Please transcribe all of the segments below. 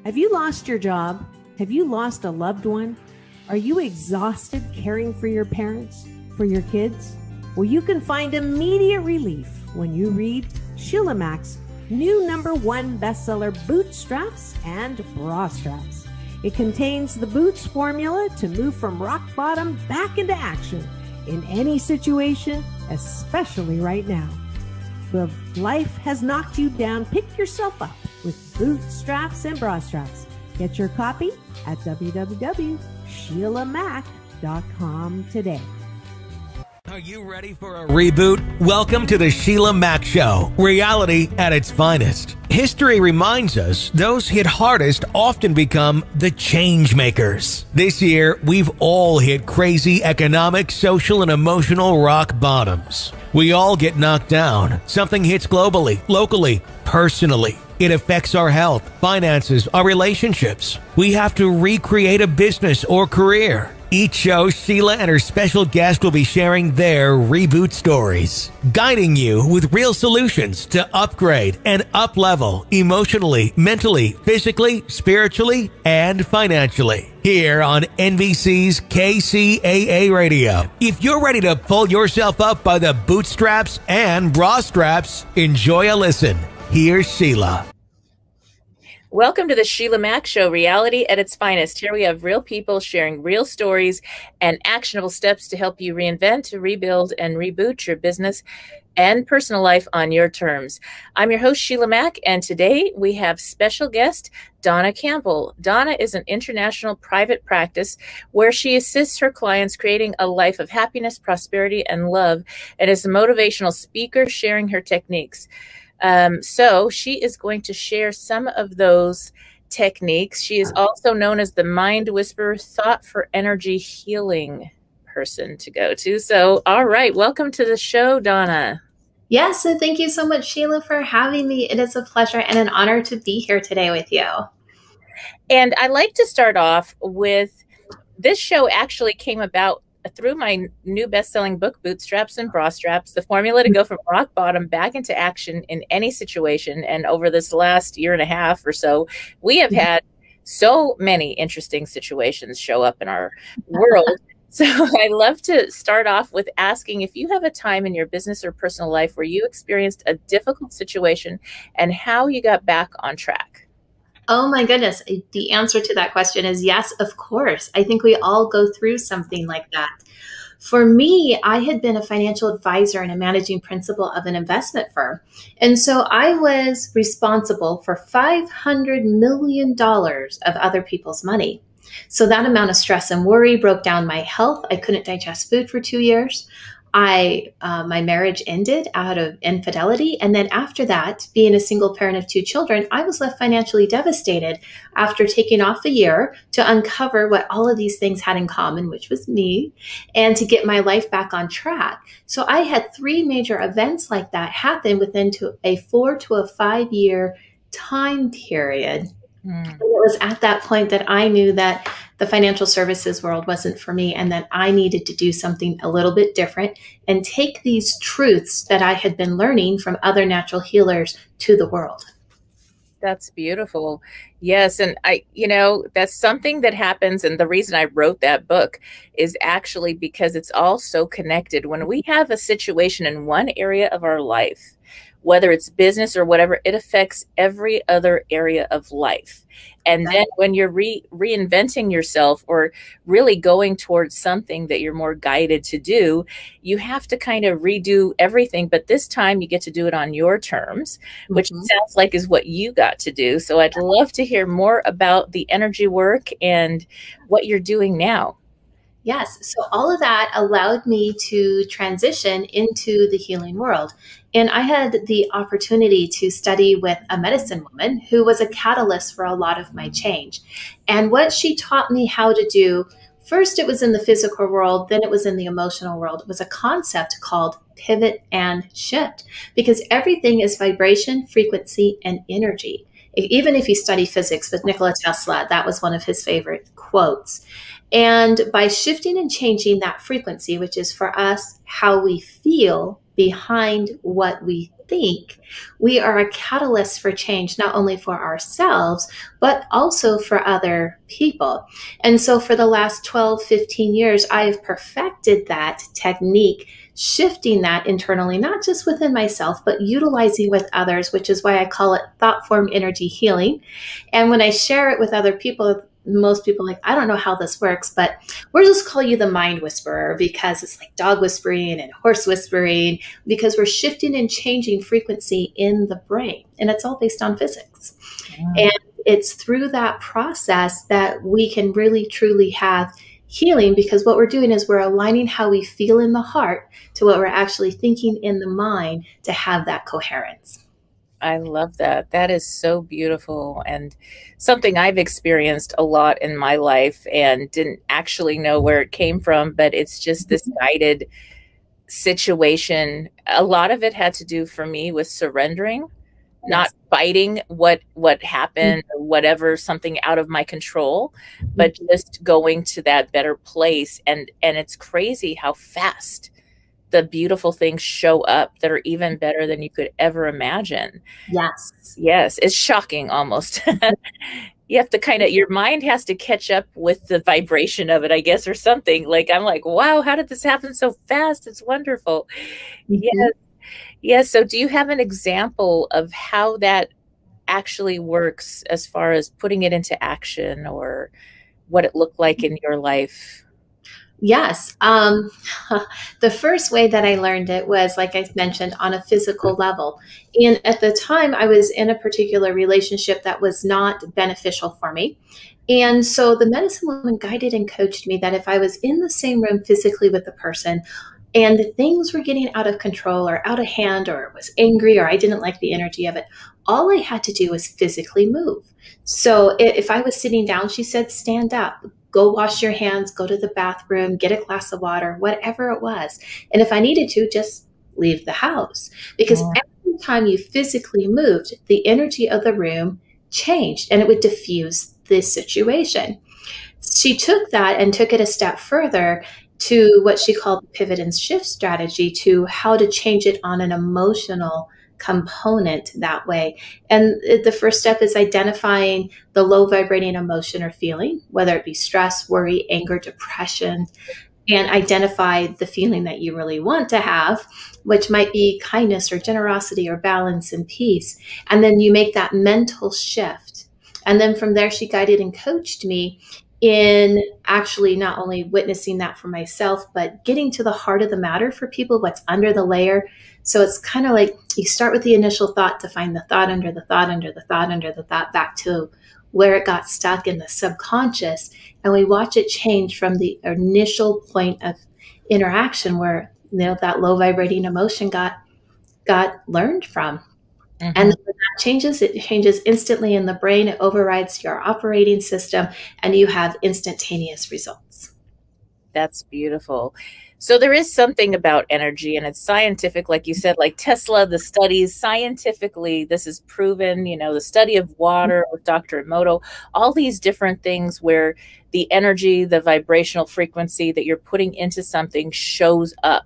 Have you lost your job? Have you lost a loved one? Are you exhausted caring for your parents, for your kids? Well, you can find immediate relief when you read Sheila Mack's new #1 bestseller, Bootstraps and Bra Straps. It contains the Boots formula to move from rock bottom back into action in any situation, especially right now. If life has knocked you down, pick yourself up with Bootstraps and Bra Straps. Get your copy at www.SheilaMack.com today. Are you ready for a reboot? Welcome to the Sheila Mack Show, reality at its finest. History reminds us those hit hardest often become the change makers. This year, we've all hit crazy economic, social, and emotional rock bottoms. We all get knocked down. Something hits globally, locally, personally. It affects our health, finances, our relationships. We have to recreate a business or career. Each show, Sheila and her special guest will be sharing their reboot stories, guiding you with real solutions to upgrade and up-level emotionally, mentally, physically, spiritually, and financially. Here on NBC's KCAA Radio. If you're ready to pull yourself up by the bootstraps and bra straps, enjoy a listen. Here's Sheila. Welcome to the Sheila Mack Show, reality at its finest. Here we have real people sharing real stories and actionable steps to help you reinvent, rebuild, and reboot your business and personal life on your terms. I'm your host, Sheila Mack, and today we have special guest, Donna Campbell. Donna is an international private practice where she assists her clients creating a life of happiness, prosperity, and love, and is a motivational speaker sharing her techniques. So she is going to share some of those techniques. She is also known as the Mind Whisperer, Thought for Energy Healing person to go to. So, all right, welcome to the show, Donna. Yes, so thank you so much, Sheila, for having me. It is a pleasure and an honor to be here today with you. And I like to start off with, this show actually came about through my new best-selling book, Bootstraps and Bra Straps, the formula to go from rock bottom back into action in any situation. And over this last year and a half or so, we have had so many interesting situations show up in our world. So I love to start off with asking if you have a time in your business or personal life where you experienced a difficult situation and how you got back on track. Oh my goodness. The answer to that question is yes, of course. I think we all go through something like that. For me, I had been a financial advisor and a managing principal of an investment firm. And so I was responsible for $500 million of other people's money. So that amount of stress and worry broke down my health. I couldn't digest food for 2 years. My marriage ended out of infidelity. And then after that, being a single parent of 2 children, I was left financially devastated after taking off a year to uncover what all of these things had in common, which was me, and to get my life back on track. So I had 3 major events like that happen within a 4 to a 5 year time period. And it was at that point that I knew that the financial services world wasn't for me and that I needed to do something a little bit different and take these truths that I had been learning from other natural healers to the world. That's beautiful. Yes. And that's something that happens. And the reason I wrote that book is actually because it's all so connected. When we have a situation in one area of our life, whether it's business or whatever, it affects every other area of life. And then when you're reinventing yourself or really going towards something that you're more guided to do, you have to kind of redo everything. But this time you get to do it on your terms, which sounds like is what you got to do. So I'd love to hear more about the energy work and what you're doing now. Yes. So all of that allowed me to transition into the healing world. And I had the opportunity to study with a medicine woman who was a catalyst for a lot of my change. And what she taught me how to do, first it was in the physical world, then it was in the emotional world. It was a concept called pivot and shift, because everything is vibration, frequency, and energy. Even if you study physics with Nikola Tesla, that was one of his favorite quotes. And by shifting and changing that frequency, which is for us how we feel behind what we think, we are a catalyst for change, not only for ourselves, but also for other people. And so for the last 12, 15 years, I have perfected that technique, shifting that internally, not just within myself, but utilizing with others, which is why I call it thought form energy healing. And when I share it with other people, most people are like, I don't know how this works, but we'll just call you the mind whisperer, because it's like dog whispering and horse whispering, because we're shifting and changing frequency in the brain. And it's all based on physics. Wow. And it's through that process that we can really, truly have healing, because what we're doing is we're aligning how we feel in the heart to what we're actually thinking in the mind to have that coherence. I love that. That is so beautiful, and something I've experienced a lot in my life and didn't actually know where it came from, but it's just this guided situation. A lot of it had to do for me with surrendering, not fighting what happened or whatever, something out of my control, but just going to that better place. And it's crazy how fast the beautiful things show up that are even better than you could ever imagine. Yes. Yes. It's shocking almost. You have to kind of, your mind has to catch up with the vibration of it, I guess, or something. Like, I'm like, wow, how did this happen so fast? It's wonderful. Yes. Yes. So do you have an example of how that actually works as far as putting it into action, or what it looked like in your life? Yes. The first way that I learned it was, like I mentioned, on a physical level. And at the time, I was in a particular relationship that was not beneficial for me. And so the medicine woman guided and coached me that if I was in the same room physically with the person and things were getting out of control or out of hand, or it was angry, or I didn't like the energy of it, all I had to do was physically move. So if I was sitting down, she said, stand up. Go wash your hands, go to the bathroom, get a glass of water, whatever it was. And if I needed to, just leave the house. Because every time you physically moved, the energy of the room changed, and it would diffuse this situation. She took that and took it a step further to what she called the pivot and shift strategy, to how to change it on an emotional component that way. And the first step is identifying the low vibrating emotion or feeling, whether it be stress, worry, anger, depression, and identify the feeling that you really want to have, which might be kindness or generosity or balance and peace. And then you make that mental shift. And then from there, she guided and coached me in actually not only witnessing that for myself, but getting to the heart of the matter for people, what's under the layer. So it's kind of like you start with the initial thought to find the thought under the thought under the thought under the thought, back to where it got stuck in the subconscious. And we watch it change from the initial point of interaction where, you know, that low vibrating emotion got learned from. And then when that changes, it changes instantly in the brain. It overrides your operating system, and you have instantaneous results. That's beautiful. So there is something about energy, and it's scientific, like you said, like Tesla, the studies, scientifically, this is proven, you know, the study of water with Dr. Emoto, all these different things where the energy, the vibrational frequency that you're putting into something shows up.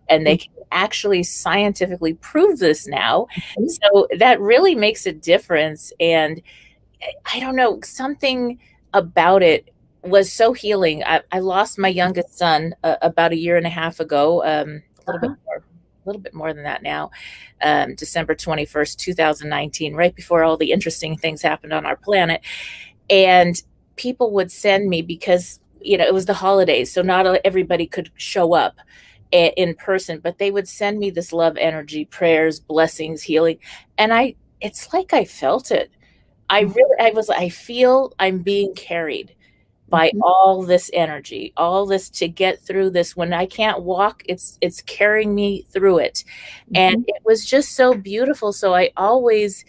And they can actually scientifically prove this now. So that really makes a difference. And I don't know, something about it was so healing. I lost my youngest son about 1.5 years ago, a little bit more than that now, December 21st, 2019, right before all the interesting things happened on our planet. And people would send me, because, you know, it was the holidays, so not everybody could show up in person, but they would send me this love energy, prayers, blessings, healing. And it's like I felt it. I feel I'm being carried by all this energy, all this to get through this. When I can't walk, it's carrying me through it. And it was just so beautiful. So I always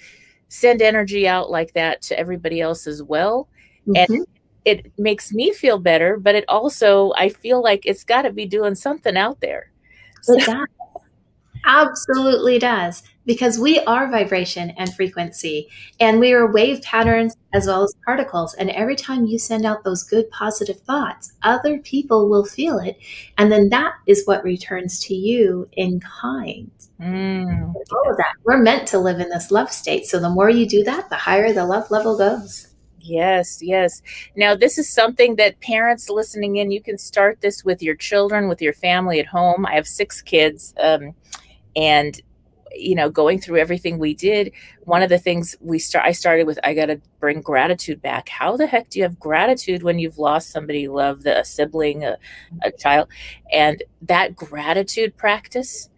send energy out like that to everybody else as well. And it makes me feel better, but it also, I feel like it's got to be doing something out there. So. It does. Absolutely does. because we are vibration and frequency, and we are wave patterns as well as particles. And every time you send out those good, positive thoughts, other people will feel it. And then that is what returns to you in kind. All of that. We're meant to live in this love state. So the more you do that, the higher the love level goes. Yes, yes. Now, this is something that parents listening in, you can start this with your children, with your family at home. I have 6 kids, and you know, going through everything we did, one of the things I started with, I got to bring gratitude back. How the heck do you have gratitude when you've lost somebody you love, a sibling, a child? And that gratitude practice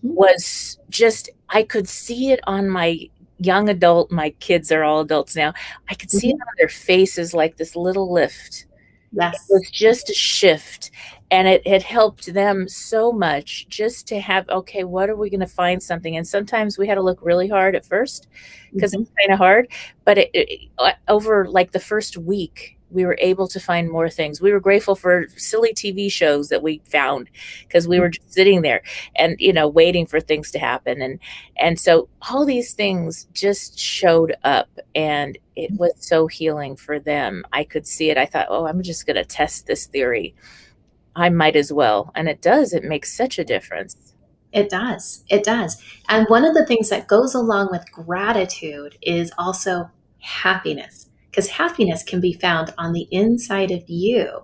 was just, I could see it on my young adult, my kids are all adults now. I could see it on their faces, like this little lift. Yes. It was just a shift. And it helped them so much just to have, okay, what are we going to find something? And sometimes we had to look really hard at first because it's kind of hard. But over like the first week, we were able to find more things. We were grateful for silly TV shows that we found because we were just sitting there and, you know, waiting for things to happen. And so all these things just showed up, and it was so healing for them. I could see it. I thought, oh, I'm just going to test this theory. I might as well. And it does. It makes such a difference. It does. It does. And one of the things that goes along with gratitude is also happiness, because happiness can be found on the inside of you.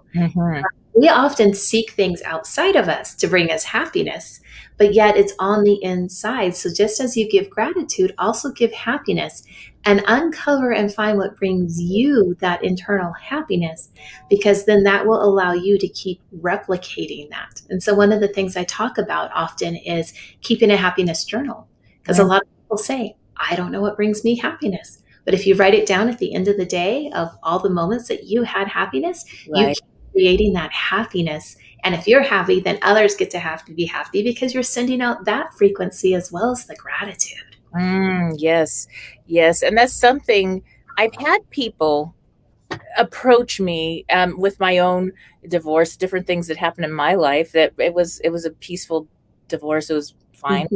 We often seek things outside of us to bring us happiness, but yet it's on the inside. So just as you give gratitude, also give happiness and uncover and find what brings you that internal happiness, because then that will allow you to keep replicating that. And so one of the things I talk about often is keeping a happiness journal, because a lot of people say, I don't know what brings me happiness. But if you write it down at the end of the day of all the moments that you had happiness, you keep creating that happiness. And if you're happy, then others get to have to be happy because you're sending out that frequency as well as the gratitude. Yes, yes. And that's something I've had people approach me with my own divorce, different things that happened in my life, that it was a peaceful divorce. It was fine.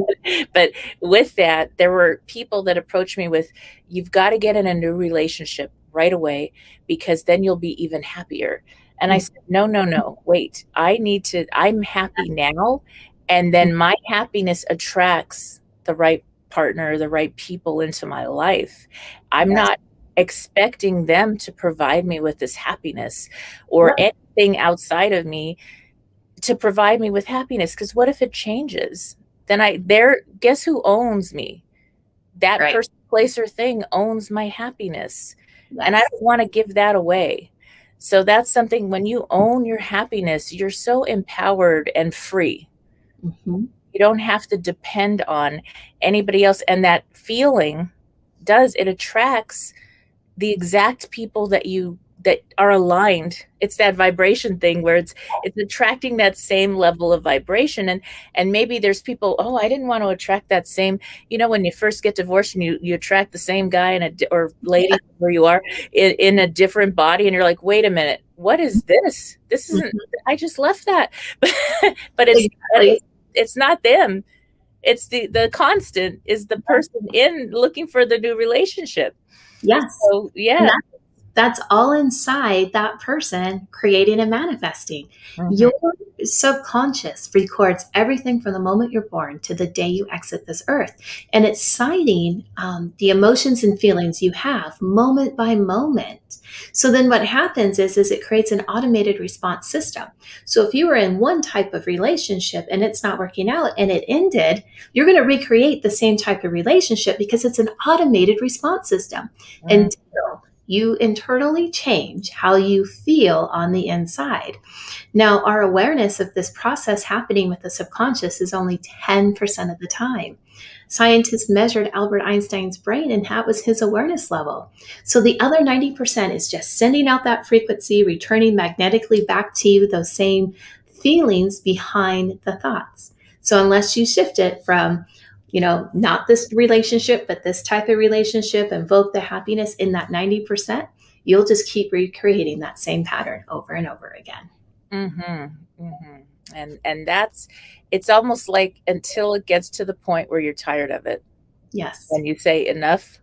But with that, there were people that approached me with, you've got to get in a new relationship right away, because then you'll be even happier. And I said, no, wait, I'm happy now. And then my happiness attracts the right partner, the right people into my life. I'm not expecting them to provide me with this happiness or anything outside of me to provide me with happiness. Because what if it changes? Then guess who owns me? That person, place, or thing owns my happiness. And I don't want to give that away. So that's something, when you own your happiness, you're so empowered and free. You don't have to depend on anybody else. And that feeling it attracts the exact people that are aligned. It's that vibration thing where it's attracting that same level of vibration. And maybe there's people, oh, I didn't want to attract that same, you know, when you first get divorced and you attract the same guy or lady where you are in a different body, and you're like, wait a minute, what is this? This isn't, I just left that. But it's not them. It's the constant is the person in looking for the new relationship. Yes. So, yeah. That's all inside that person creating and manifesting. Your subconscious records everything from the moment you're born to the day you exit this earth. And it's citing the emotions and feelings you have moment by moment. So then what happens is it creates an automated response system. So if you were in one type of relationship and it's not working out and it ended, you're going to recreate the same type of relationship because it's an automated response system. Until you internally change how you feel on the inside. Now, our awareness of this process happening with the subconscious is only 10% of the time. Scientists measured Albert Einstein's brain, and that was his awareness level. So the other 90% is just sending out that frequency, returning magnetically back to you those same feelings behind the thoughts. So unless you shift it from, you know, not this relationship, but this type of relationship, invoke the happiness in that 90%, you'll just keep recreating that same pattern over and over again. And it's almost like until it gets to the point where you're tired of it. Yes. And you say enough,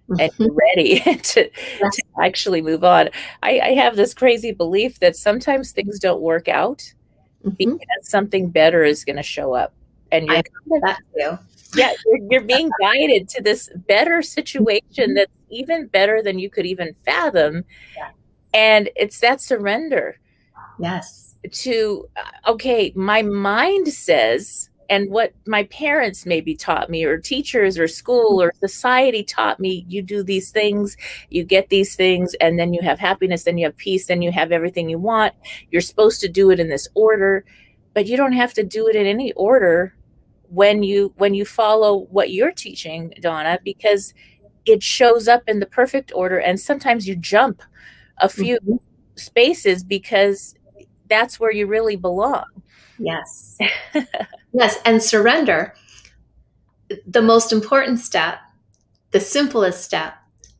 and Mhm. you're ready to Yes. actually move on. I have this crazy belief that sometimes things don't work out Mhm. because something better is going to show up. And I you're love that too. yeah, you're being guided to this better situation that's even better than you could even fathom. Yeah. And it's that surrender Yes. to, okay, my mind says, and what my parents maybe taught me, or teachers or school or society taught me, you do these things, you get these things, and then you have happiness, then you have peace, then you have everything you want. You're supposed to do it in this order, but you don't have to do it in any order when you follow what you're teaching, Donna, because it shows up in the perfect order. And sometimes you jump a few Mhm. spaces because that's where you really belong. Yes. Yes. And surrender, the most important step, the simplest step,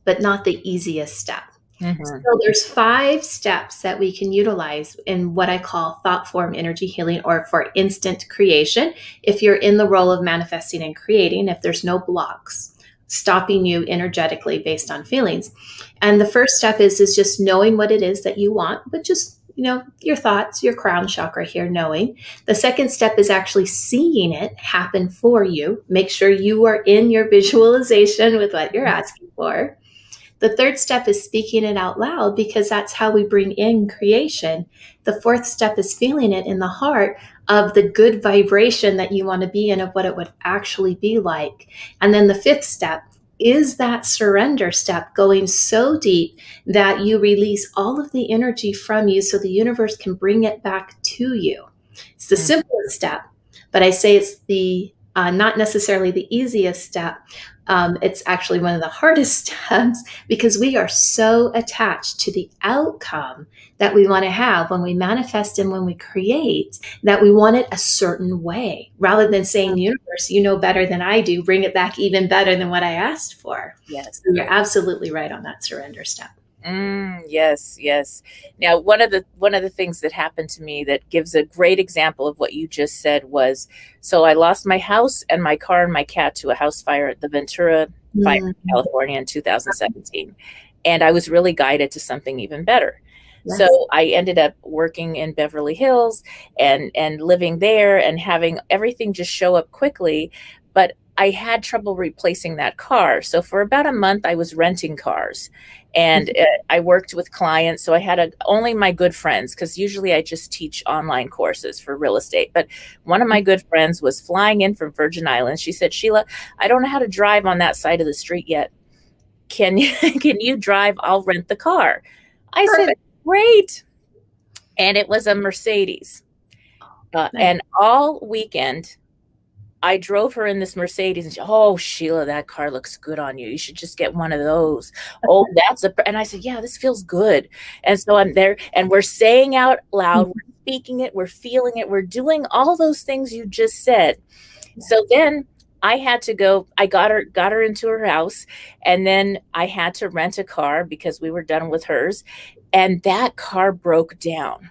but not the easiest step. So there's 5 steps that we can utilize in what I call thought form energy healing, or for instant creation. If you're in the role of manifesting and creating, if there's no blocks stopping you energetically based on feelings. And the first step is just knowing what it is that you want, but just, your thoughts, your crown chakra here, knowing. The second step is actually seeing it happen for you. Make sure you are in your visualization with what you're asking for. The third step is speaking it out loud, because that's how we bring in creation. The fourth step is feeling it in the heart of the good vibration that you want to be in, of what it would actually be like. And then the fifth step is that surrender step, going so deep that you release all of the energy from you so the universe can bring it back to you. It's the simplest step, but I say it's the not necessarily the easiest step. It's actually one of the hardest steps, because we are so attached to the outcome that we want to have when we manifest and when we create, that we want it a certain way, rather than saying, universe, you know better than I do, bring it back even better than what I asked for. Yes. So you're absolutely right on that surrender step. Yes, yes. Now, one of the things that happened to me that gives a great example of what you just said was, so I lost my house and my car and my cat to a house fire at the Ventura Fire in California in 2017. And I was really guided to something even better. Yes. So I ended up working in Beverly Hills and living there and having everything just show up quickly. But I had trouble replacing that car. So for about a month, I was renting cars, and I worked with clients. So I had only my good friends, because usually I just teach online courses for real estate. But one of my good friends was flying in from Virgin Islands. She said, Sheila, I don't know how to drive on that side of the street yet. Can you drive? I'll rent the car. I said, great. And it was a Mercedes. And all weekend, I drove her in this Mercedes, and she, oh, Sheila, that car looks good on you. You should just get one of those. Oh, and I said, yeah, this feels good. And so I'm there, and we're saying out loud, we're speaking it, we're feeling it, we're doing all those things you just said. So then I had to go, I got her into her house, and then I had to rent a car because we were done with hers. And that car broke down.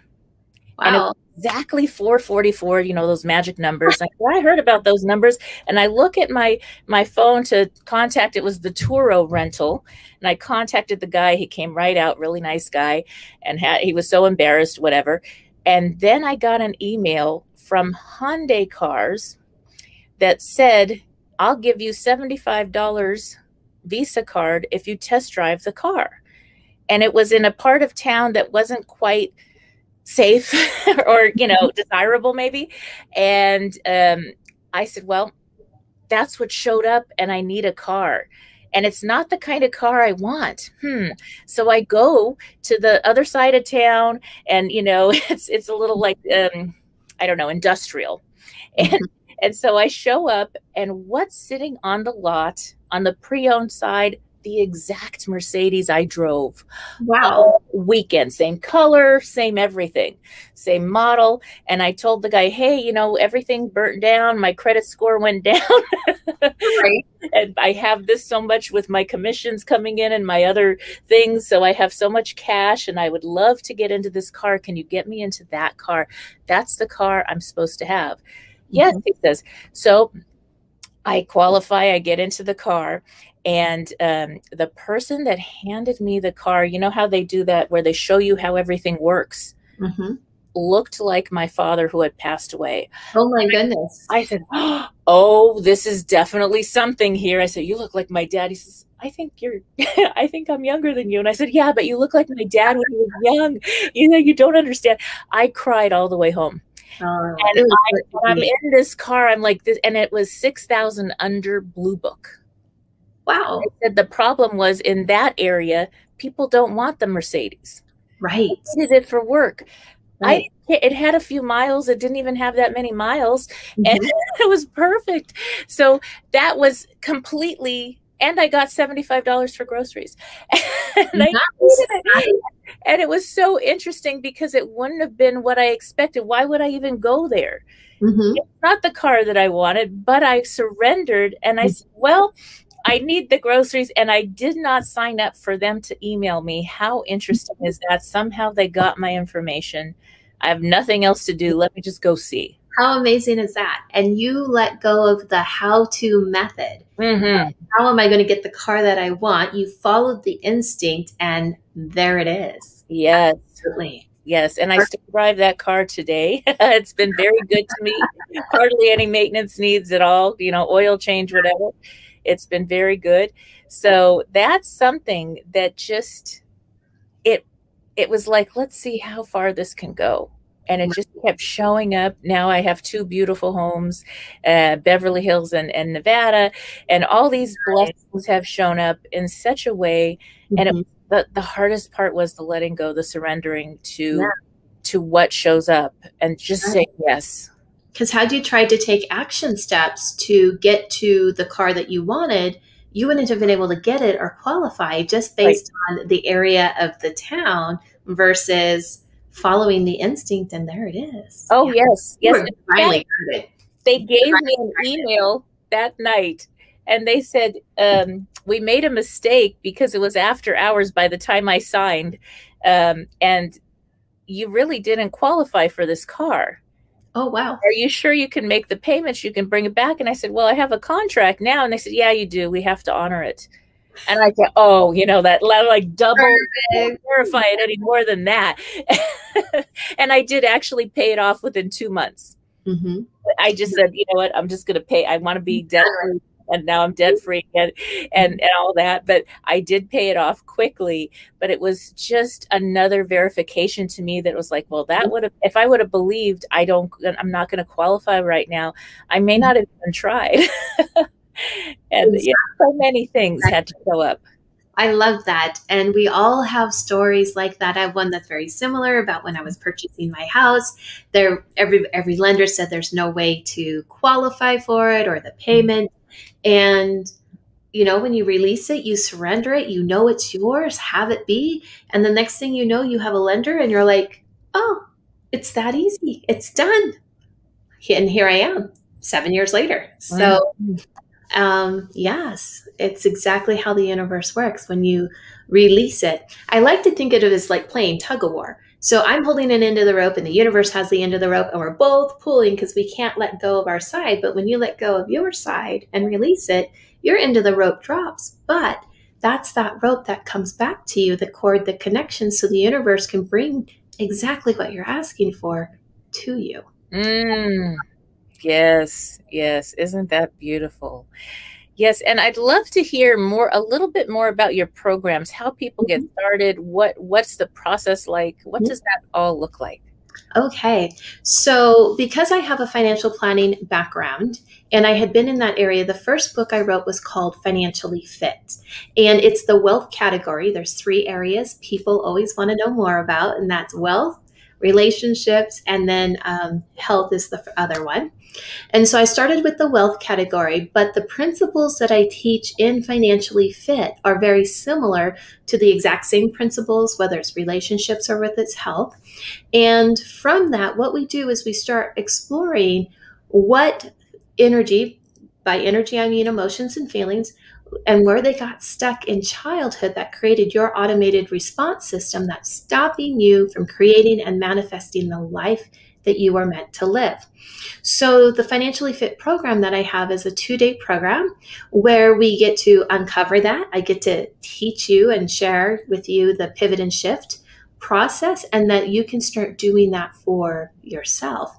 Wow. And it was exactly 444, those magic numbers. I heard about those numbers, and I look at my phone to contact. It was the Turo rental, and I contacted the guy. He came right out, really nice guy, and he was so embarrassed, whatever. And then I got an email from Hyundai Cars that said, I'll give you $75 Visa card if you test drive the car. And it was in a part of town that wasn't quite safe or, desirable maybe. And I said, well, that's what showed up, and I need a car. And it's not the kind of car I want. So I go to the other side of town, and, it's a little like, I don't know, industrial. And so I show up, and what's sitting on the lot on the pre-owned side? The exact Mercedes I drove. Wow. Weekend, same color, same everything, same model. And I told the guy, hey, everything burnt down. My credit score went down. Right. And I have this so much with my commissions coming in and my other things. So I have so much cash, and I would love to get into this car. Can you get me into that car? That's the car I'm supposed to have. Yes, he says. So I qualify, I get into the car, and the person that handed me the car, you know how they do that where they show you how everything works, Mm-hmm. looked like my father who had passed away. Oh my goodness. I said, oh, this is definitely something here. I said, you look like my dad. He says, I think you're, I think I'm younger than you. And I said, yeah, but you look like my dad when he was young. You know, you don't understand. I cried all the way home. Oh, And I'm in this car. I'm like this, and it was 6,000 under Blue Book. Wow. I said the problem was in that area, people don't want the Mercedes. Right. I needed it for work. Right. It had a few miles. It didn't even have that many miles. Mm-hmm. And it was perfect. So that was completely, and I got $75 for groceries. And and it was so interesting because it wouldn't have been what I expected. Why would I even go there? Mm-hmm. It's not the car that I wanted, but I surrendered. And I said, well, I need the groceries, and I did not sign up for them to email me. How interesting is that? Somehow they got my information. I have nothing else to do. Let me just go see. How amazing is that? And you let go of the how-to method. Mm-hmm. How am I going to get the car that I want? You followed the instinct, and there it is. Yes. Absolutely. Yes, and I still drive that car today. It's been very good to me. Hardly any maintenance needs at all, you know, oil change, whatever. It's been very good. So that's something that just, it was like, let's see how far this can go. And it just kept showing up. Now I have 2 beautiful homes, Beverly Hills and Nevada, and all these blessings have shown up in such a way. And the hardest part was the letting go, the surrendering to what shows up, and just say yes. Because had you tried to take action steps to get to the car that you wanted, you wouldn't have been able to get it or qualify just based on the area of the town versus following the instinct. And there it is. Oh, yes. Yes. Finally got it. They gave me an email that night, and they said, we made a mistake because it was after hours by the time I signed. And you really didn't qualify for this car. Oh, wow. Are you sure you can make the payments? You can bring it back? And I said, well, I have a contract now. And they said, yeah, you do. We have to honor it. And I said, oh, you know, that like double verify it any more than that. And I did actually pay it off within 2 months. Mm-hmm. I just said, you know what, I'm just going to pay. I want to be debt free. And now I'm debt free and all that. But I did pay it off quickly. But it was just another verification to me that was like, well, that would have, if I would have believed I'm not going to qualify right now, I may not have even tried. And so many things had to show up. I love that. And we all have stories like that. I have one that's very similar about when I was purchasing my house. Every lender said there's no way to qualify for it or the payment. And, you know, when you release it, you surrender it, you know it's yours, have it be. And the next thing you know, you have a lender and you're like, oh, it's that easy. It's done. And here I am 7 years later. So, yes, it's exactly how the universe works when you release it. I like to think of it as like playing tug of war. So I'm holding an end of the rope and the universe has the end of the rope and we're both pulling because we can't let go of our side. But when you let go of your side and release it, your end of the rope drops. But that's that rope that comes back to you, the cord, the connection, so the universe can bring exactly what you're asking for to you. Yes, yes. Isn't that beautiful? Yes, and I'd love to hear a little bit more about your programs, how people get started, what's the process like? What does that all look like? Okay, so because I have a financial planning background and I had been in that area, the first book I wrote was called Financially Fit. And it's the wealth category. There's 3 areas people always want to know more about, and that's wealth, relationships, and then health is the other one. And so I started with the wealth category, but the principles that I teach in Financially Fit are very similar to the exact same principles, whether it's relationships or with its health. And from that, what we do is we start exploring what energy, by energy I mean emotions and feelings, and where they got stuck in childhood that created your automated response system that's stopping you from creating and manifesting the life that you are meant to live. So the Financially Fit program that I have is a 2-day program where we get to uncover that. I get to teach you and share with you the pivot and shift process, and that you can start doing that for yourself.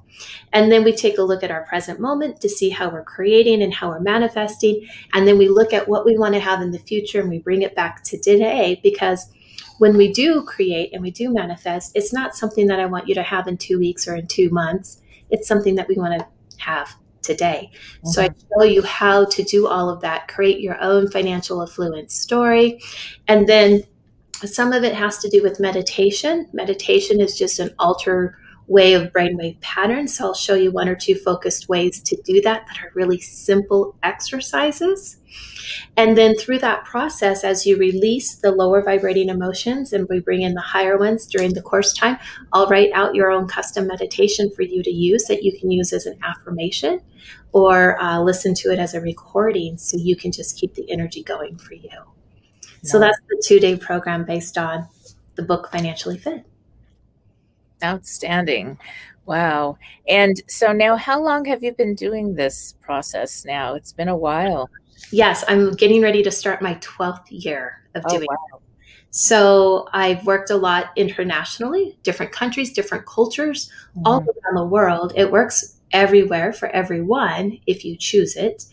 And then we take a look at our present moment to see how we're creating and how we're manifesting. And then we look at what we want to have in the future, and we bring it back to today, because when we do create and we do manifest, it's not something that I want you to have in 2 weeks or in 2 months. It's something that we want to have today. So I show you how to do all of that, create your own financial affluence story. And then some of it has to do with meditation. Meditation is just an alter way of brainwave patterns. So I'll show you 1 or 2 focused ways to do that are really simple exercises. And then through that process, as you release the lower vibrating emotions and we bring in the higher ones during the course time, I'll write out your own custom meditation for you to use that you can use as an affirmation or listen to it as a recording so you can just keep the energy going for you. So that's the 2-day program based on the book Financially Fit. Outstanding. Wow. And so now how long have you been doing this process now? It's been a while. Yes, I'm getting ready to start my 12th year of doing it. So I've worked a lot internationally, different countries, different cultures, all around the world. It works everywhere for everyone if you choose it.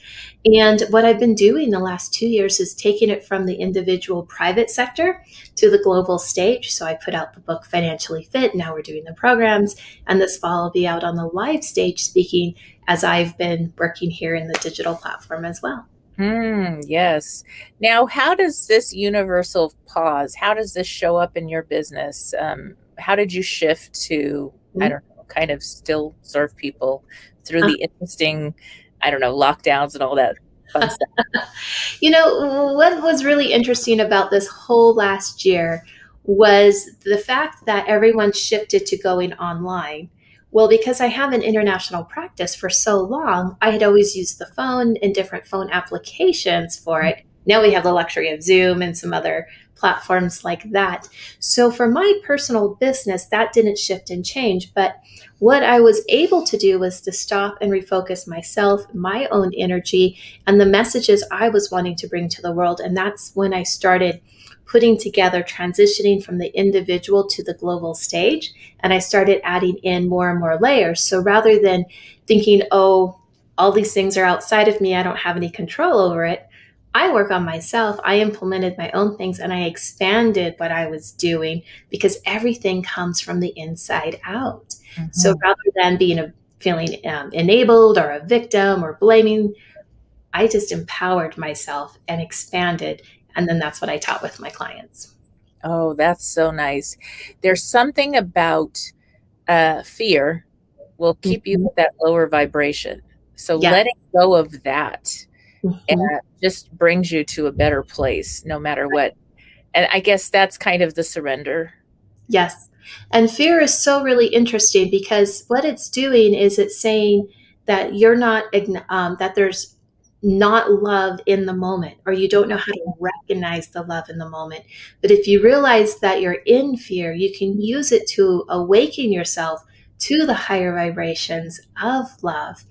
And what I've been doing the last 2 years is taking it from the individual private sector to the global stage. So I put out the book Financially Fit. Now we're doing the programs. And this fall I'll be out on the live stage speaking as I've been working here in the digital platform as well. Yes. Now, how does this universal pause, how does this show up in your business? How did you shift to, I don't know, kind of still serve people through the interesting, I don't know, lockdowns and all that fun stuff? You know, what was really interesting about this whole last year was the fact that everyone shifted to going online. Well, because I have an international practice for so long, I had always used the phone and different phone applications for it. Now we have the luxury of Zoom and some other platforms like that. So for my personal business, that didn't shift and change. But what I was able to do was to stop and refocus myself, my own energy, and the messages I was wanting to bring to the world. And that's when I started putting together, transitioning from the individual to the global stage. And I started adding in more and more layers. So rather than thinking, oh, all these things are outside of me, I don't have any control over it, I work on myself. I implemented my own things and I expanded what I was doing because everything comes from the inside out. So rather than feeling enabled or a victim or blaming, I just empowered myself and expanded. And then that's what I taught with my clients. Oh, that's so nice. There's something about fear will keep you with that lower vibration. So letting go of that just brings you to a better place, no matter what. And I guess that's kind of the surrender. Yes. And fear is so really interesting because what it's doing is it's saying that you're not, that there's not love in the moment, or you don't know how to recognize the love in the moment. But if you realize that you're in fear, you can use it to awaken yourself to the higher vibrations of love.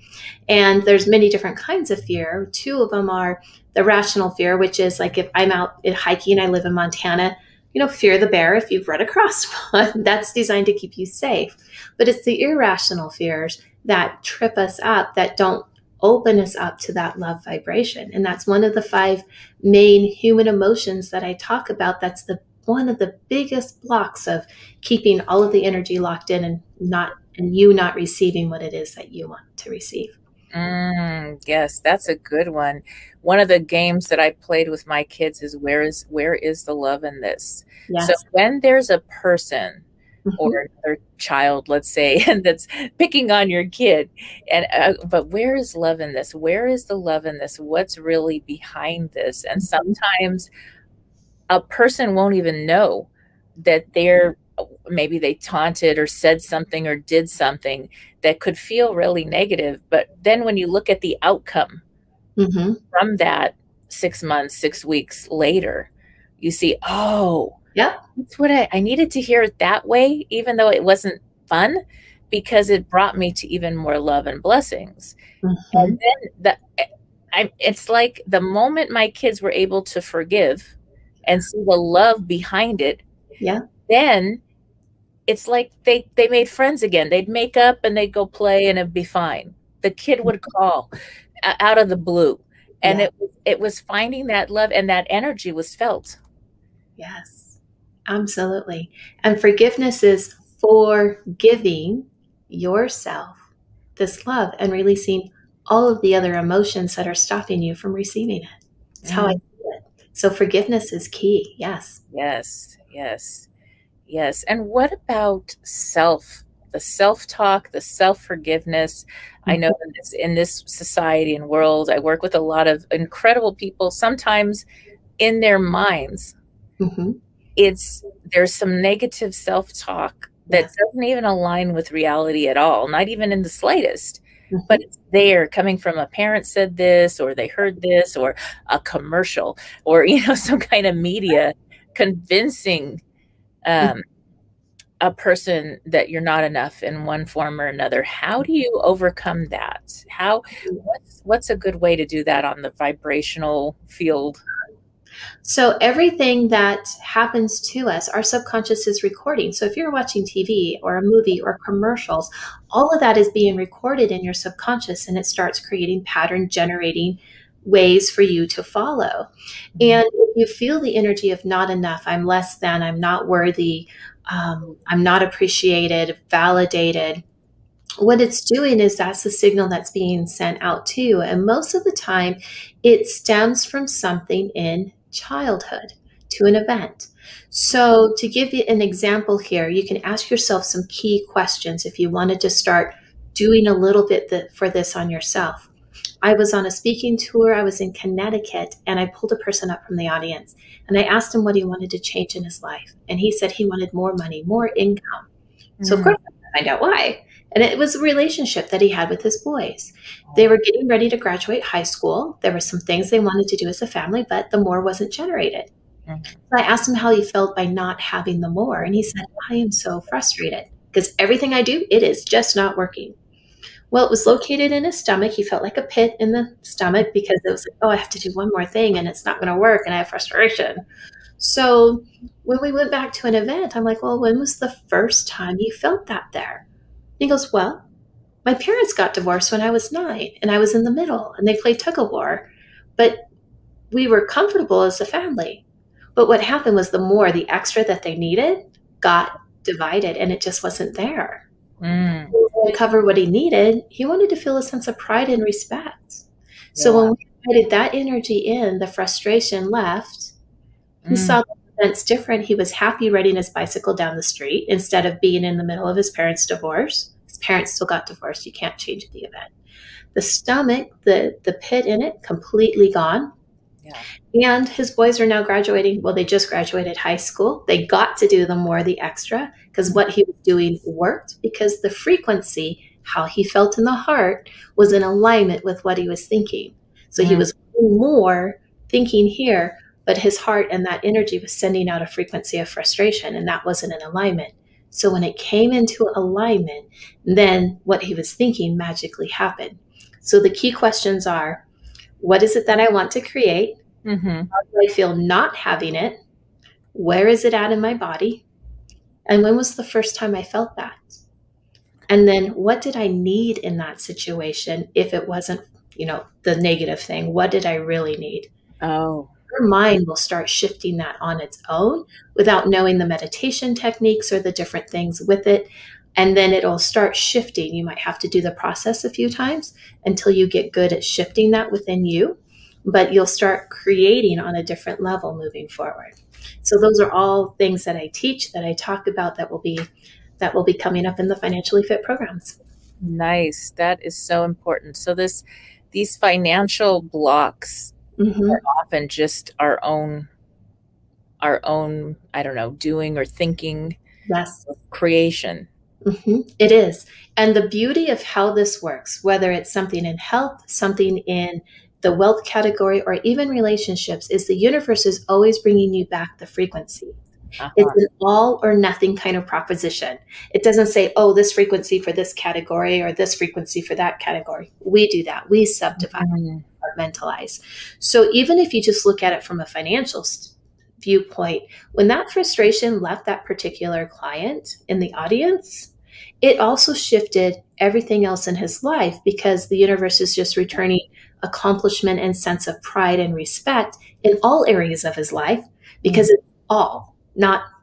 And there's many different kinds of fear. 2 of them are the rational fear, which is like if I'm out hiking, I live in Montana, you know, fear the bear if you've run across one. That's designed to keep you safe. But it's the irrational fears that trip us up, that don't open us up to that love vibration. And that's one of the 5 main human emotions that I talk about. That's one of the biggest blocks of keeping all of the energy locked in and you not receiving what it is that you want to receive. Yes, that's a good one. One of the games that I played with my kids is where is the love in this? Yes. So when there's a person or another child, let's say, and that's picking on your kid, and but where is love in this? Where is the love in this? What's really behind this? And sometimes a person won't even know that maybe they taunted or said something or did something that could feel really negative. But then when you look at the outcome from that 6 months, 6 weeks later, you see, oh, that's what I needed to hear it that way, even though it wasn't fun. because it brought me to even more love and blessings. And then it's like the moment my kids were able to forgive and see the love behind it, then it's like they made friends again. They'd make up and they'd go play and it'd be fine. The kid would call out of the blue, and it was finding that love, and that energy was felt. Yes, absolutely. And forgiveness is forgiving yourself this love and releasing all of the other emotions that are stopping you from receiving it. That's how I see it. So forgiveness is key. Yes. Yes. Yes. Yes. And what about the self-talk, the self-forgiveness? I know in this society and world, I work with a lot of incredible people. Sometimes in their minds, there's some negative self-talk that doesn't even align with reality at all, not even in the slightest. But it's there, coming from a parent said this, or they heard this, or a commercial, or some kind of media convincing a person that you're not enough in one form or another. How do you overcome that? What's a good way to do that on the vibrational field? So everything that happens to us, our subconscious is recording. So if you're watching TV or a movie or commercials, all of that is being recorded in your subconscious, and it starts creating pattern generating ways for you to follow. And if you feel the energy of not enough, I'm less than, I'm not worthy, I'm not appreciated, validated, what it's doing is that's the signal that's being sent out to you. And most of the time, it stems from something in childhood to an event. So to give you an example here, you can ask yourself some key questions if you wanted to start doing a little bit for this on yourself. I was on a speaking tour. I was in Connecticut, and I pulled a person up from the audience, and I asked him what he wanted to change in his life. And he said he wanted more money, more income. So of course, I find out why. And it was a relationship that he had with his boys. They were getting ready to graduate high school. There were some things they wanted to do as a family, but the more wasn't generated. So I asked him how he felt by not having the more. And he said, I am so frustrated because everything I do, it is just not working. Well, it was located in his stomach. He felt like a pit in the stomach because it was like, oh, I have to do one more thing and it's not going to work. And I have frustration. So when we went back to an event, I'm like, well, when was the first time you felt that there? He goes, well, my parents got divorced when I was 9 and I was in the middle and they played tug of war, but we were comfortable as a family. But what happened was the extra that they needed got divided and it just wasn't there. To cover what he needed, he wanted to feel a sense of pride and respect. So when we invited that energy in, the frustration left. He saw the events different. He was happy riding his bicycle down the street instead of being in the middle of his parents' divorce. His parents still got divorced. You can't change the event. The stomach, the pit in it, completely gone. And his boys are now graduating. Well, they just graduated high school. They got to do the extra because what he was doing worked because the frequency, how he felt in the heart, was in alignment with what he was thinking. So he was more thinking here, but his heart and that energy was sending out a frequency of frustration, and that wasn't in alignment. So when it came into alignment, then what he was thinking magically happened. So the key questions are, what is it that I want to create? How do I feel not having it? Where is it at in my body? And when was the first time I felt that? And then what did I need in that situation if it wasn't, the negative thing? What did I really need? Oh. Your mind will start shifting that on its own without knowing the meditation techniques or the different things with it. And then it'll start shifting. You might have to do the process a few times until you get good at shifting that within you, but you'll start creating on a different level moving forward. So those are all things that I teach, that I talk about, that will be coming up in the Financially Fit programs. Nice. That is so important. So these financial blocks are often just our own, I don't know, doing or thinking. Yes. Creation. It is. And the beauty of how this works, whether it's something in health, something in the wealth category, or even relationships, is the universe is always bringing you back the frequency. It's an all or nothing kind of proposition. It doesn't say, oh, this frequency for this category or this frequency for that category. We do that. We subdivide, compartmentalize. So even if you just look at it from a financial viewpoint, when that frustration left that particular client in the audience, it also shifted everything else in his life, because the universe is just returning accomplishment and sense of pride and respect in all areas of his life, because it's all,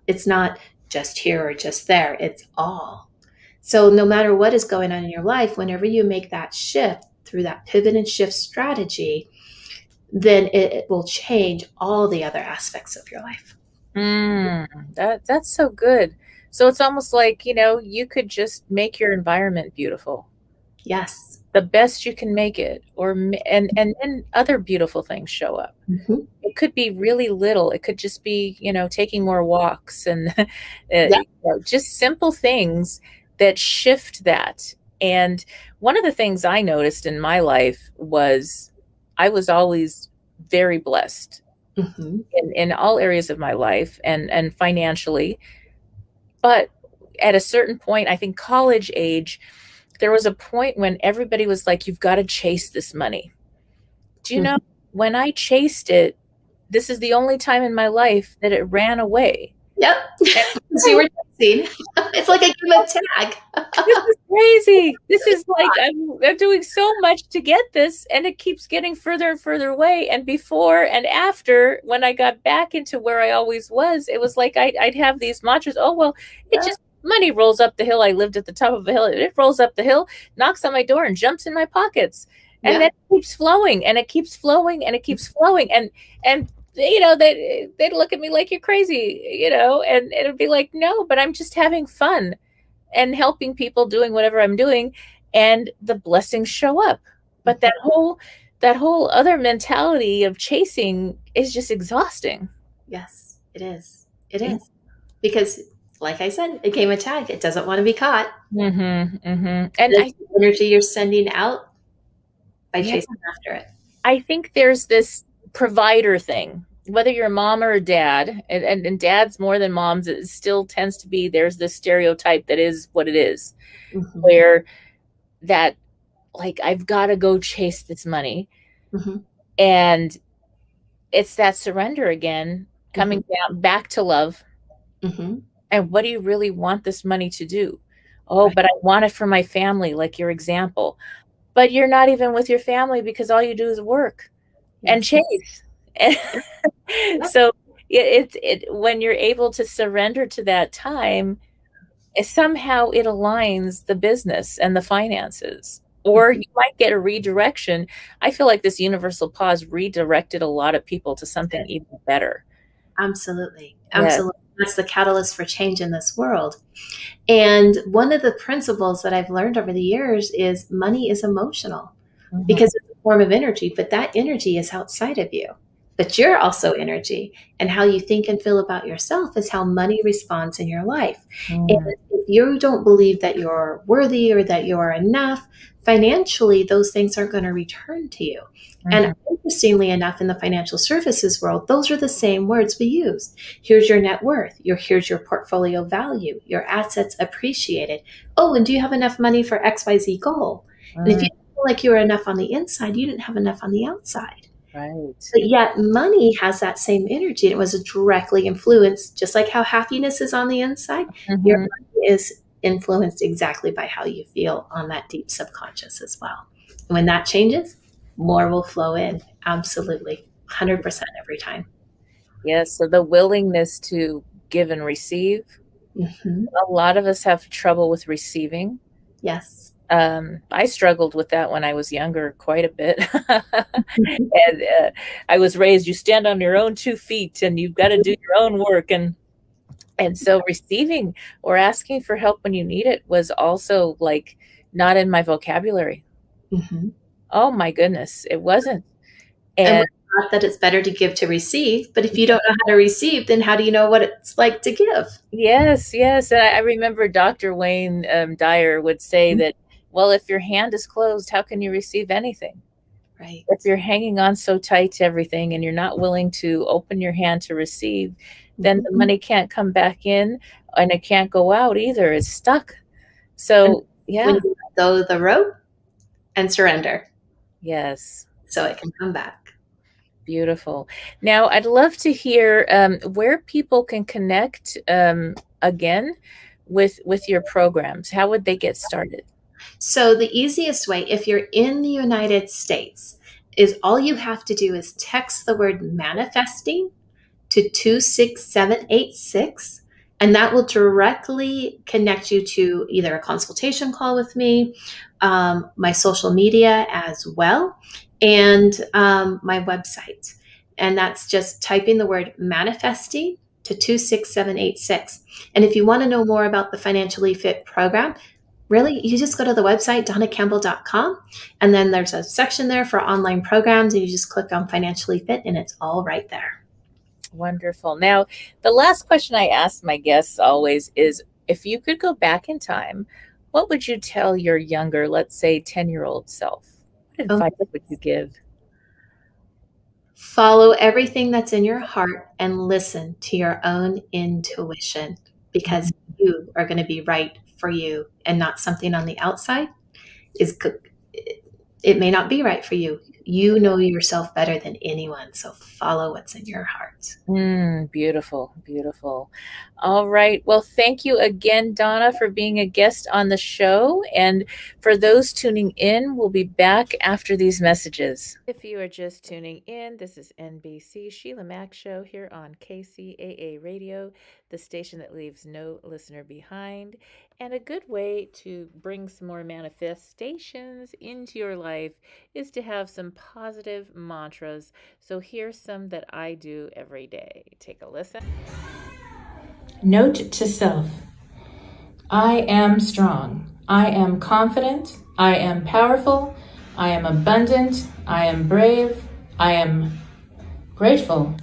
it's not just here or just there, it's all. So no matter what is going on in your life, whenever you make that shift through that pivot and shift strategy, then it will change all the other aspects of your life. That's so good. So it's almost like, you could just make your environment beautiful. Yes. The best you can make it, and then other beautiful things show up. It could be really little. It could just be, taking more walks and just simple things that shift that. And one of the things I noticed in my life was I was always very blessed in all areas of my life and financially. But at a certain point, I think college age, there was a point when everybody was like, you've got to chase this money. Do you know, when I chased it, this is the only time in my life that it ran away. Yep. So you were chasing. It's like a game of tag. This is crazy. This is like, I'm doing so much to get this, and it keeps getting further and further away. And before and after, when I got back into where I always was, it was like I'd have these mantras. Oh, well, money rolls up the hill. I lived at the top of a hill. It rolls up the hill, knocks on my door, and jumps in my pockets. And then it keeps flowing, and it keeps flowing, and it keeps flowing. And they'd look at me like, you're crazy, and it'd be like, no, but I'm just having fun and helping people, doing whatever I'm doing, and the blessings show up. But that whole other mentality of chasing is just exhausting. Yes, it is. It is. Because like I said, a game of tag, it doesn't want to be caught. And the energy you're sending out by chasing after it. I think there's this provider thing, whether you're a mom or a dad, and dads more than moms, it still tends to be, there's this stereotype that is what it is, where that, like, I've got to go chase this money. And it's that surrender again, coming down back to love. And what do you really want this money to do? Oh, but I want it for my family, like your example. But you're not even with your family because all you do is work and chase. So when you're able to surrender to that time, somehow it aligns the business and the finances. Or you might get a redirection. I feel like this universal pause redirected a lot of people to something even better. Absolutely. Absolutely. That's the catalyst for change in this world. And one of the principles that I've learned over the years is money is emotional because it's a form of energy, but that energy is outside of you. But you're also energy, and how you think and feel about yourself is how money responds in your life. And if you don't believe that you're worthy or that you're enough, financially, those things aren't going to return to you. And interestingly enough, in the financial services world, those are the same words we use. Here's your net worth. Here's your portfolio value. Your assets appreciated. Oh, and do you have enough money for XYZ goal? And if you feel like you were enough on the inside, you didn't have enough on the outside. But yet money has that same energy. It was directly influenced, just like how happiness is on the inside, your money is influenced exactly by how you feel on that deep subconscious as well. And when that changes, more will flow in. Absolutely. 100% every time. Yes. So the willingness to give and receive. A lot of us have trouble with receiving. Yes. I struggled with that when I was younger quite a bit. And I was raised, you stand on your own 2 feet and you've got to do your own work. And so receiving or asking for help when you need it was also like not in my vocabulary. Oh my goodness, it wasn't. And not that it's better to give to receive, but if you don't know how to receive, then how do you know what it's like to give? Yes. And I remember Dr. Wayne Dyer would say that, well, if your hand is closed, how can you receive anything? Right. If you're hanging on so tight to everything and you're not willing to open your hand to receive, then the money can't come back in and it can't go out either. It's stuck. So, yeah. When you let go of the rope and surrender. Yes. So it can come back. Beautiful. Now, I'd love to hear where people can connect again with your programs. How would they get started? So the easiest way, if you're in the United States, is all you have to do is text the word manifesting to 26786, and that will directly connect you to either a consultation call with me, my social media as well, and my website. And that's just typing the word manifesting to 26786. And if you want to know more about the Financially Fit program, really, you just go to the website, donnacampbell.com, and then there's a section there for online programs, and you just click on Financially Fit, and it's all right there. Wonderful. Now, the last question I ask my guests always is, if you could go back in time, what would you tell your younger, let's say, 10-year-old self? What advice would you give? Follow everything that's in your heart and listen to your own intuition, because you are going to be right for you, and not something on the outside it may not be right for you. You know yourself better than anyone, so follow what's in your heart. Beautiful, beautiful. All right. Well, thank you again, Donna, for being a guest on the show. And for those tuning in, we'll be back after these messages. If you are just tuning in, this is NBC Sheila Mack Show here on KCAA Radio, the station that leaves no listener behind. And a good way to bring some more manifestations into your life is to have some positive mantras. So here's some that I do every day. Take a listen. Note to self: I am strong. I am confident. I am powerful. I am abundant. I am brave. I am grateful.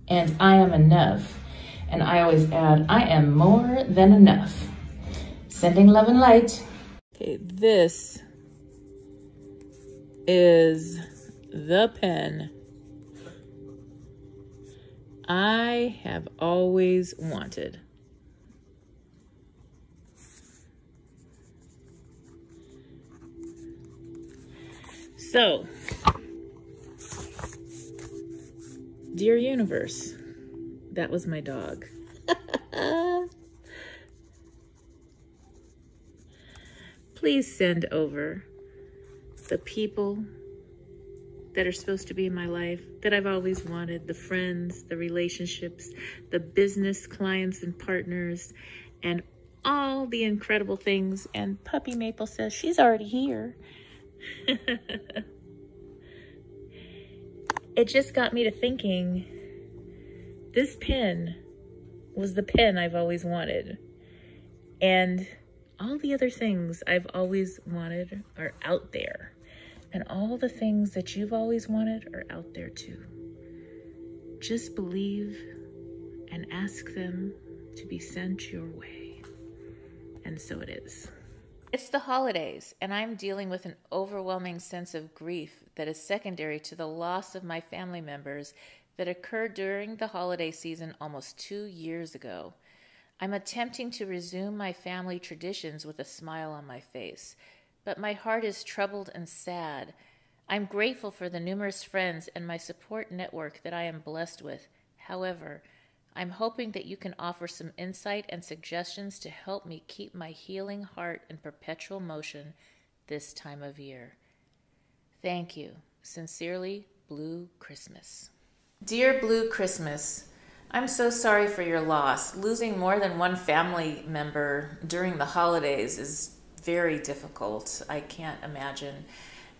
And I am enough. And I always add, I am more than enough. Sending love and light. Okay, this is the pen I have always wanted. So, dear universe, that was my dog. Please send over the people that are supposed to be in my life, that I've always wanted, the friends, the relationships, the business clients and partners, and all the incredible things. And Puppy Maple says she's already here. It just got me to thinking, this pen was the pen I've always wanted. And all the other things I've always wanted are out there. And all the things that you've always wanted are out there too. Just believe and ask them to be sent your way. And so it is. It's the holidays, and I'm dealing with an overwhelming sense of grief that is secondary to the loss of my family members that occurred during the holiday season almost 2 years ago. I'm attempting to resume my family traditions with a smile on my face, but my heart is troubled and sad. I'm grateful for the numerous friends and my support network that I am blessed with. However, I'm hoping that you can offer some insight and suggestions to help me keep my healing heart in perpetual motion this time of year. Thank you. Sincerely, Blue Christmas. Dear Blue Christmas, I'm so sorry for your loss. Losing more than one family member during the holidays is very difficult. I can't imagine.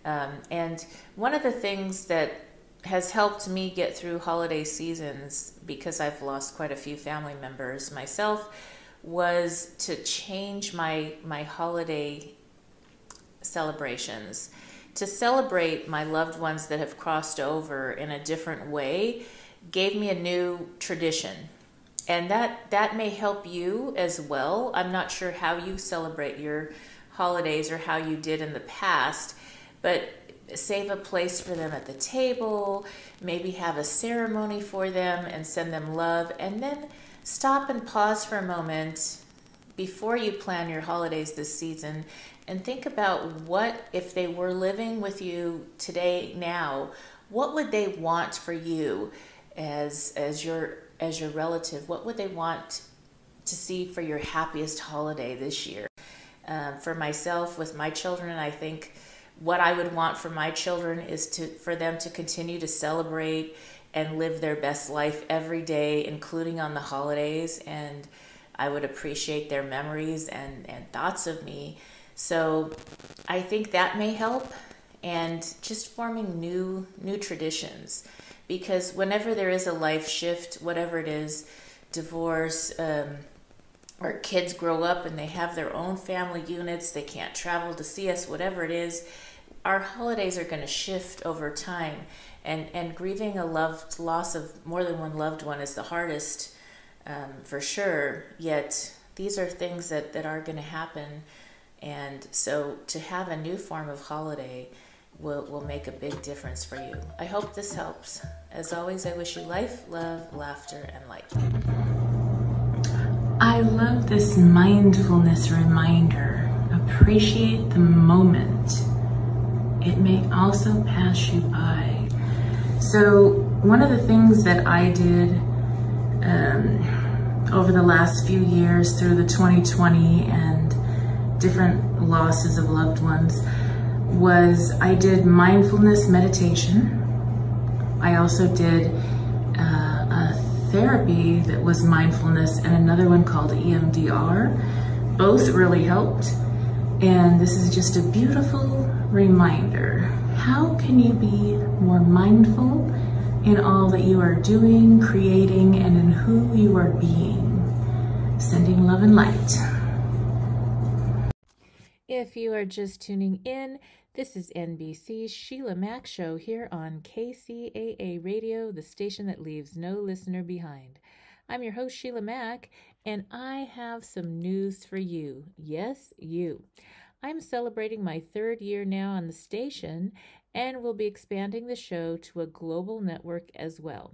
And one of the things that has helped me get through holiday seasons, because I've lost quite a few family members myself, was to change my holiday celebrations, to celebrate my loved ones that have crossed over in a different way, gave me a new tradition. And that may help you as well. I'm not sure how you celebrate your holidays or how you did in the past, but save a place for them at the table, maybe have a ceremony for them and send them love, and then stop and pause for a moment before you plan your holidays this season and think about what, if they were living with you today now, what would they want for you as your relative? What would they want to see for your happiest holiday this year? For myself, with my children, I think what I would want for my children is for them to continue to celebrate and live their best life every day, including on the holidays. And I would appreciate their memories and thoughts of me. So I think that may help, and just forming new traditions. Because whenever there is a life shift, whatever it is, divorce, or kids grow up and they have their own family units, they can't travel to see us, whatever it is, our holidays are going to shift over time. And grieving a loss of more than one loved one is the hardest, for sure. Yet these are things that are going to happen. And so to have a new form of holiday will make a big difference for you. I hope this helps. As always, I wish you life, love, laughter, and light. I love this mindfulness reminder. Appreciate the moment. It may also pass you by. So one of the things that I did over the last few years through the 2020 and different losses of loved ones was I did mindfulness meditation. I also did a therapy that was mindfulness and another one called EMDR. Both really helped. And this is just a beautiful reminder. How can you be more mindful in all that you are doing, creating, and in who you are being? Sending love and light. If you are just tuning in, this is NBC's Sheila Mack Show here on KCAA Radio, the station that leaves no listener behind. I'm your host, Sheila Mack, and I have some news for you. Yes, you. I'm celebrating my 3rd year now on the station and will be expanding the show to a global network as well.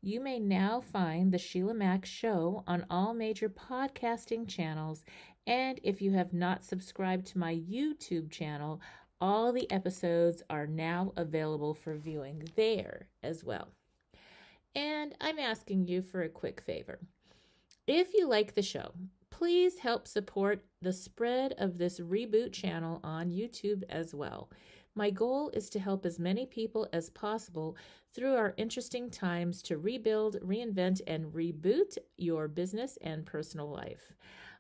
You may now find the Sheila Mack Show on all major podcasting channels, and if you have not subscribed to my YouTube channel, all the episodes are now available for viewing there as well. And I'm asking you for a quick favor. If you like the show, please help support the spread of this reboot channel on YouTube as well. My goal is to help as many people as possible through our interesting times to rebuild, reinvent, and reboot your business and personal life.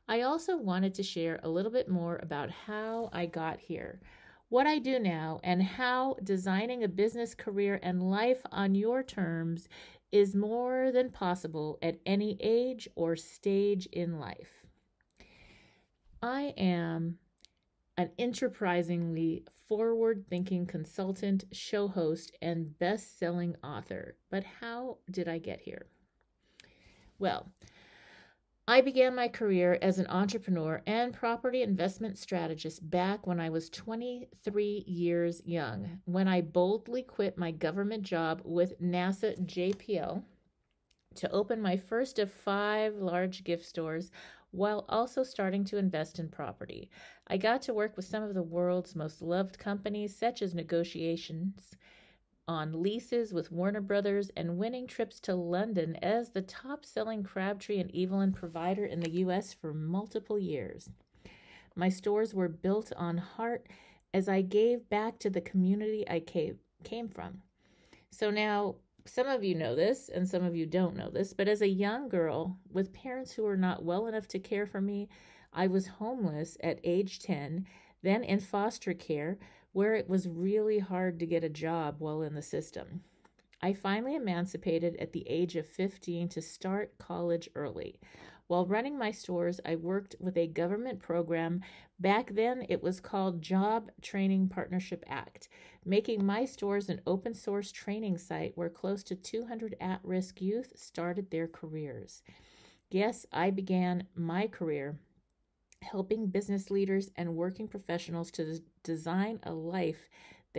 I also wanted to share a little bit more about how I got here, what I do now, and how designing a business, career, and life on your terms is more than possible at any age or stage in life. I am an enterprisingly forward-thinking consultant, show host, and best-selling author. But how did I get here? Well, I began my career as an entrepreneur and property investment strategist back when I was 23 years young, when I boldly quit my government job with NASA JPL to open my first of 5 large gift stores while also starting to invest in property. I got to work with some of the world's most loved companies, such as negotiations on leases with Warner Brothers and winning trips to London as the top-selling Crabtree and Evelyn provider in the U.S. for multiple years. My stores were built on heart as I gave back to the community I came from. So now, some of you know this and some of you don't know this, but as a young girl with parents who were not well enough to care for me, I was homeless at age 10, then in foster care, where it was really hard to get a job while in the system. I finally emancipated at the age of 15 to start college early. While running my stores, I worked with a government program. Back then, it was called Job Training Partnership Act, making my stores an open source training site where close to 200 at-risk youth started their careers. Yes, I began my career helping business leaders and working professionals to design a life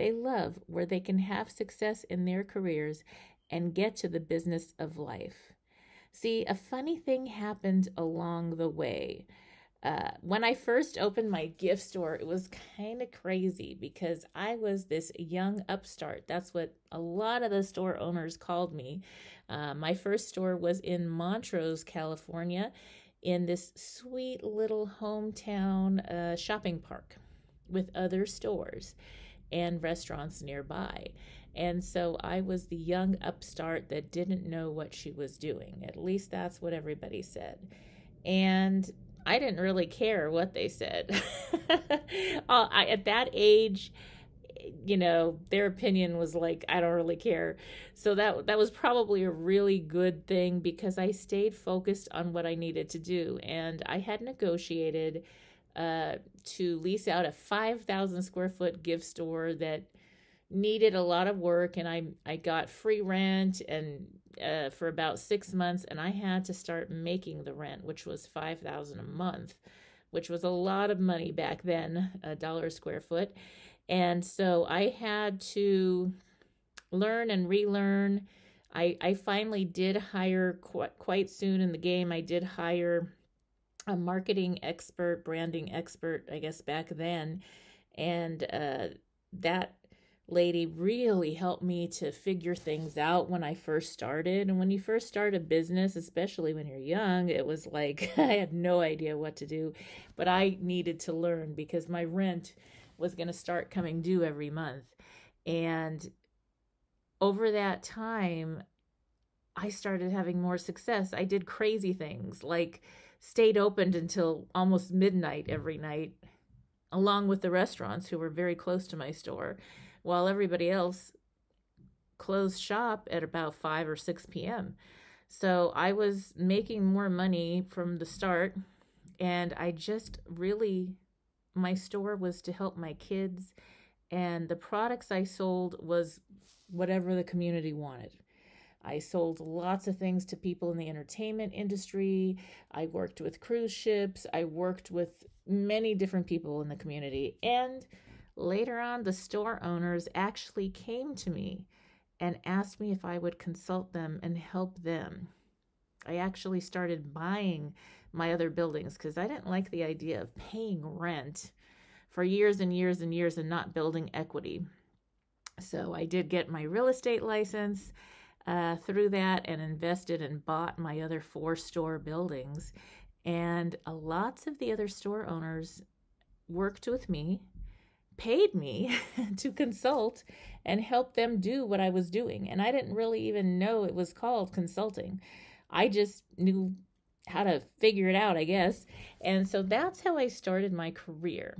they love, where they can have success in their careers and get to the business of life. See, a funny thing happened along the way. When I first opened my gift store, it was kind of crazy because I was this young upstart. That's what a lot of the store owners called me. My first store was in Montrose, California, in this sweet little hometown shopping park with other stores and restaurants nearby. And so I was the young upstart that didn't know what she was doing. At least that's what everybody said. And I didn't really care what they said. At that age, their opinion was like, I don't really care. So that was probably a really good thing because I stayed focused on what I needed to do. And I had negotiated to lease out a 5,000 square foot gift store that needed a lot of work, and I got free rent and for about 6 months, and I had to start making the rent, which was $5,000 a month, which was a lot of money back then, $1 a square foot. And so I had to learn and relearn. I finally did hire quite soon in the game. I did hire a marketing expert, branding expert, I guess back then, and that lady really helped me to figure things out when I first started. And when you first start a business, especially when you're young, it was like I had no idea what to do, but I needed to learn because my rent was going to start coming due every month. And over that time, I started having more success. I did crazy things like stayed open until almost midnight every night, along with the restaurants who were very close to my store, while everybody else closed shop at about 5 or 6 p.m. So I was making more money from the start, and I just really, my store was to help my kids, and the products I sold was whatever the community wanted. I sold lots of things to people in the entertainment industry. I worked with cruise ships. I worked with many different people in the community. And later on, the store owners actually came to me and asked me if I would consult them and help them. I actually started buying my other buildings because I didn't like the idea of paying rent for years and years and years and not building equity. So I did get my real estate license through that and invested and bought my other 4 store buildings. And lots of the other store owners worked with me, paid me to consult and help them do what I was doing. And I didn't really even know it was called consulting. I just knew how to figure it out, I guess. And so that's how I started my career.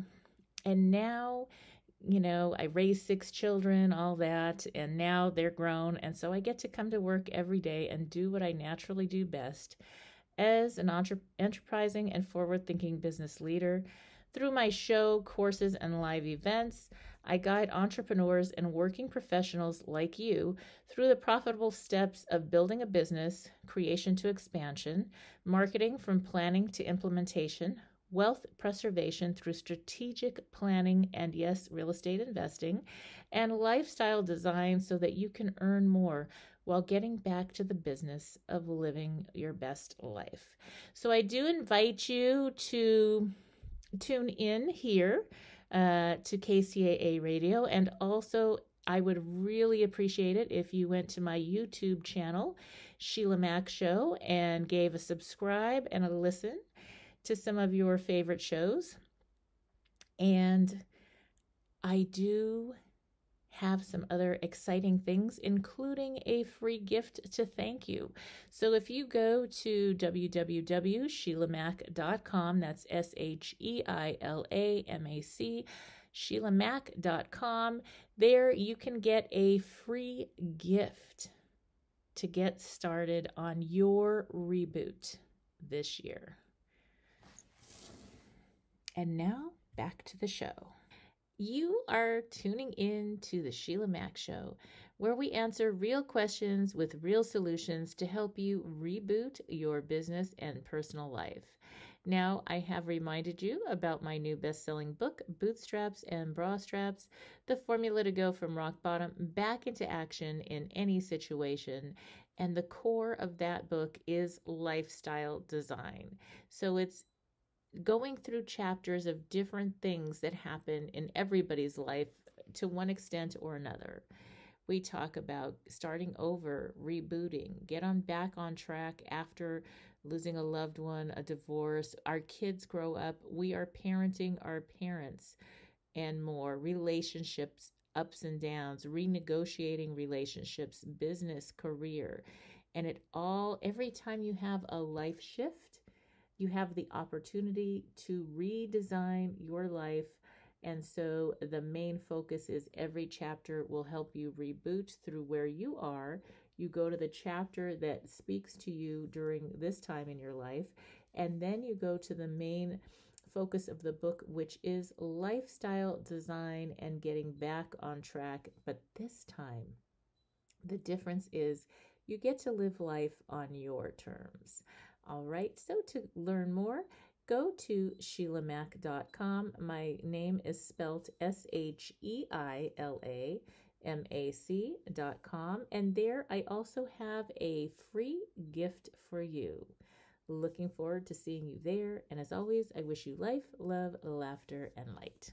And now, I raised 6 children, all that, and now they're grown. And so I get to come to work every day and do what I naturally do best as an enterprising and forward-thinking business leader. Through my show, courses, and live events, I guide entrepreneurs and working professionals like you through the profitable steps of building a business, creation to expansion, marketing from planning to implementation, wealth preservation through strategic planning and, yes, real estate investing, and lifestyle design so that you can earn more while getting back to the business of living your best life. So I do invite you to tune in here to KCAA Radio, and also I would really appreciate it if you went to my YouTube channel, Sheila Mac Show, and gave a subscribe and a listen to some of your favorite shows. And I do have some other exciting things, including a free gift to thank you. So if you go to www.sheilamac.com, that's SHEILAMAC, SheilaMac.com, there you can get a free gift to get started on your reboot this year. And now back to the show. You are tuning in to the Sheila Mac Show, where we answer real questions with real solutions to help you reboot your business and personal life. Now, I have reminded you about my new best-selling book, Bootstraps and Bra Straps, the formula to go from rock bottom back into action in any situation. And the core of that book is lifestyle design. So it's going through chapters of different things that happen in everybody's life to one extent or another. We talk about starting over, rebooting, back on track after losing a loved one, a divorce, our kids grow up, we are parenting our parents, and more, relationships, ups and downs, renegotiating relationships, business, career. And every time you have a life shift, you have the opportunity to redesign your life. And so the main focus is every chapter will help you reboot through where you are. You go to the chapter that speaks to you during this time in your life, and then you go to the main focus of the book, which is lifestyle design and getting back on track. But this time, the difference is you get to live life on your terms. All right, so to learn more, go to SheilaMac.com. My name is spelt SHEILAMAC.com. And there I also have a free gift for you. Looking forward to seeing you there. And as always, I wish you life, love, laughter, and light.